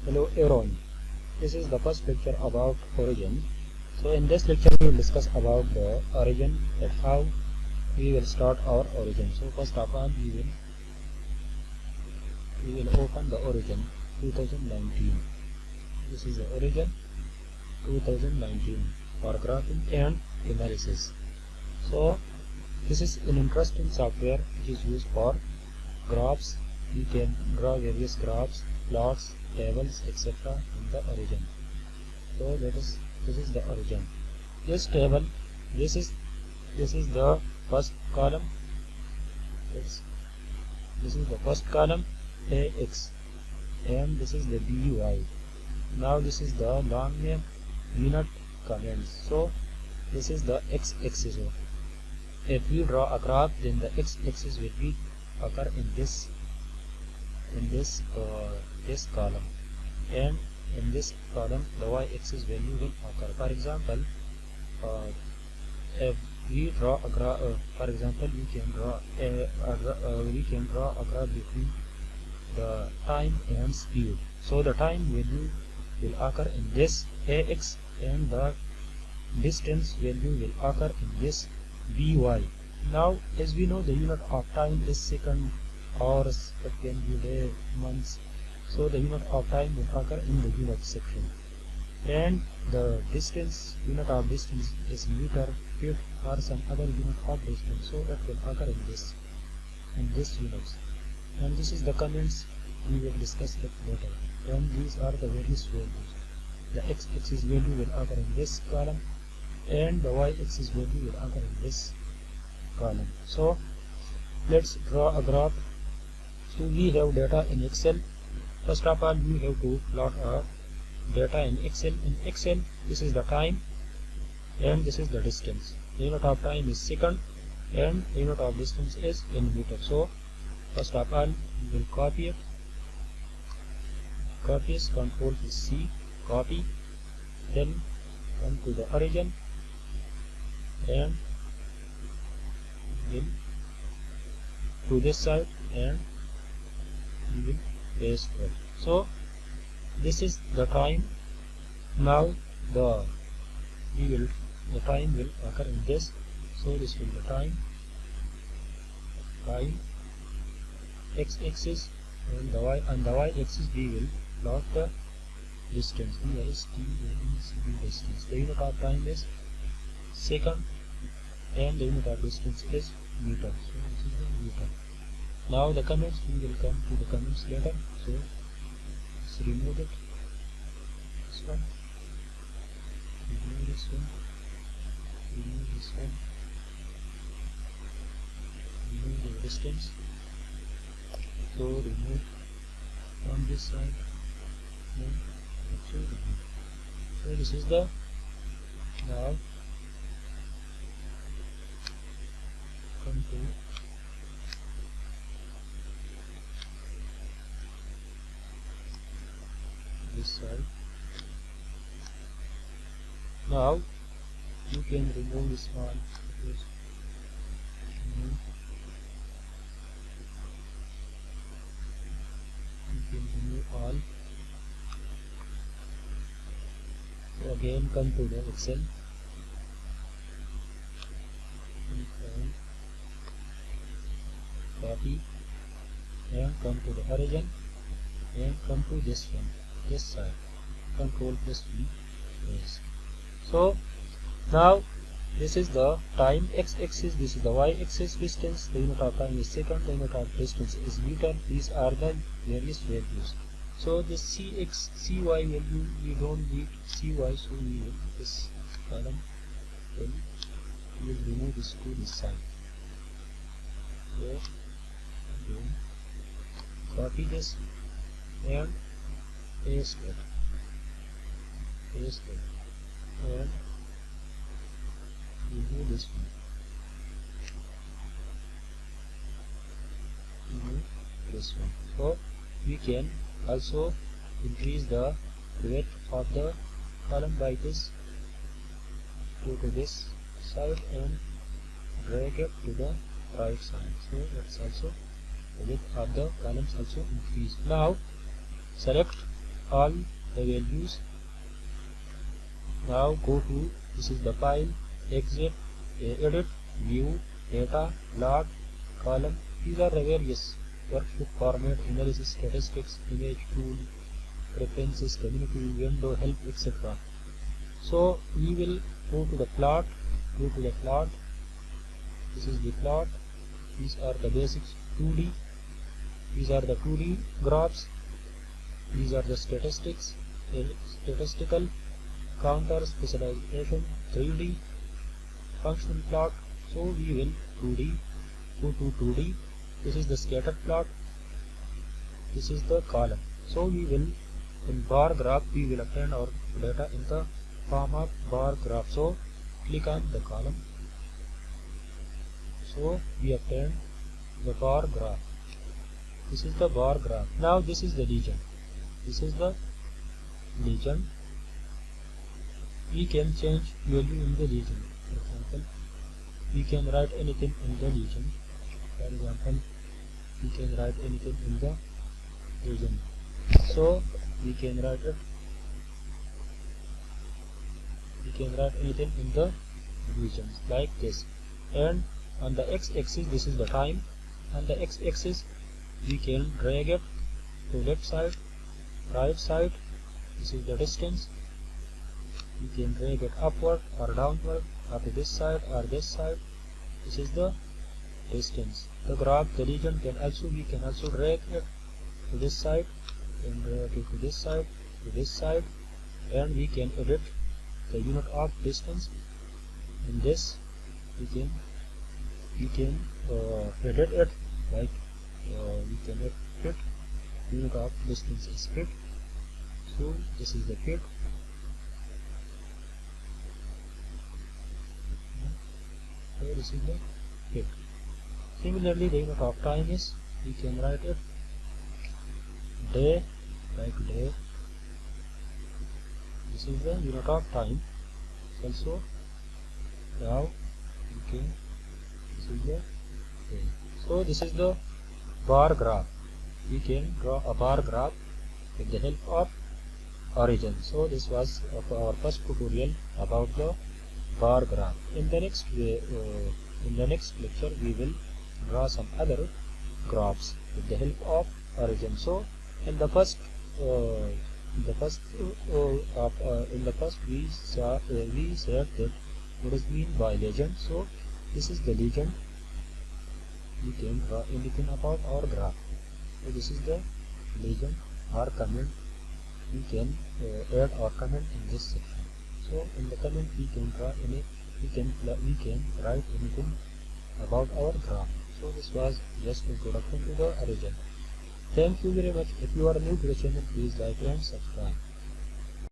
Hello everyone, this is the first lecture about origin. So in this lecture we will discuss about the origin, that how we will start our origin. So first of all we will open the origin 2019. This is the origin 2019 for graphing and analysis. So this is an interesting software which is used for graphs. You can draw various graphs, plots, tables, etc. in the origin. So this is the origin. This table, this is the first column. This is the first column, AX, and this is the BY. Now this is the long name unit comments. So this is the x-axis. If we draw a graph, then the x-axis will be occur in this column, and in this column the y-axis value will occur. For example, if we draw a graph, for example, we can draw a graph between the time and speed. So the time value will occur in this ax, and the distance value will occur in this by. Now, as we know, the unit of time is second, hours, it can be day, months. So the unit of time will occur in the unit section, and the distance, unit of distance is meter, feet, or some other unit of distance. So it will occur in this units. And this is the comments, we will discuss it later. And these are the various values. The x-axis value will occur in this column, and the y-axis value will occur in this column. So let's draw a graph. So we have data in Excel. First of all, we have to plot our data in Excel. In Excel, this is the time and this is the distance. The unit of time is second and the unit of distance is in meter. So first of all, we will copy it. Copies, Control C, copy. Then come to the origin and will to this side, and we will paste it. So this is the time. Now the time will occur in this. So this will be the time x-axis, and the y-axis we will plot the distance, distance. The unit of time is second and the unit of distance is meter. So this is the meter. Now the comments, we will come to the comments later. So let's remove it. This one, remove this one, remove this one, remove the distance. So remove from this side, and also remove. So this is the, now come to this side. Now you can remove this one. You can remove all. So again come to the Excel. Copy and come to the origin and come to this one, this side. Control plus V, paste. So now this is the time x-axis, this is the y-axis distance. The unit of time is second, the unit of distance is meter. These are the various values. So this cx, cy value, we don't need cy, so we will this column, then we will remove this to this side. So again, copy this and paste it, and remove this one, remove this one. So we can also increase the width of the column by this, go to this side and drag it to the right side. So that's also the width of the columns also increase. Now select all the values. Now go to, this is the file, exit, edit, view, data, log, column. These are the various worksheet format, analysis, statistics, image, tool, preferences, community, window, help, etc. So we will go to the plot. Go to the plot. This is the plot. These are the basics 2D. These are the 2D graphs. These are the statistics, statistical counter, specialization, 3D functional plot. So we will 2D, go to 2D. This is the scatter plot. This is the column. So we will, in bar graph, we will obtain our data in the form of bar graph. So click on the column. So we obtain the bar graph. This is the bar graph. Now this is the legend. This is the legend. We can change value in the legend. For example, we can write anything in the legend. For example, we can write anything in the legend. So we can write it. We can write anything in the legend like this. And on the x-axis, this is the time. On the x-axis, we can drag it to left side, right side. This is the distance. We can drag it upward or downward, or to this side or this side. This is the distance. The graph, the legend we can also drag it to this side, and drag it to this side, to this side, and we can edit the unit of distance. In this, we can edit it like we can edit unit of distance is feet. So this is the feet. So this is the feet. Similarly, the unit of time is, we can write it day, like day. This is the unit of time. Also now okay, this is the day. So this is the bar graph. We can draw a bar graph with the help of origin. So this was our first tutorial about the bar graph. In the next lecture we will draw some other graphs with the help of origin. So in the first we said that what is meant by legend. So this is the legend. We can draw anything about our graph. So this is the legend or comment. We can add or comment in this section. So in the comment we can draw any, we can write anything about our graph. So this was just introduction to the origin. Thank you very much. If you are new to the channel, please like and subscribe.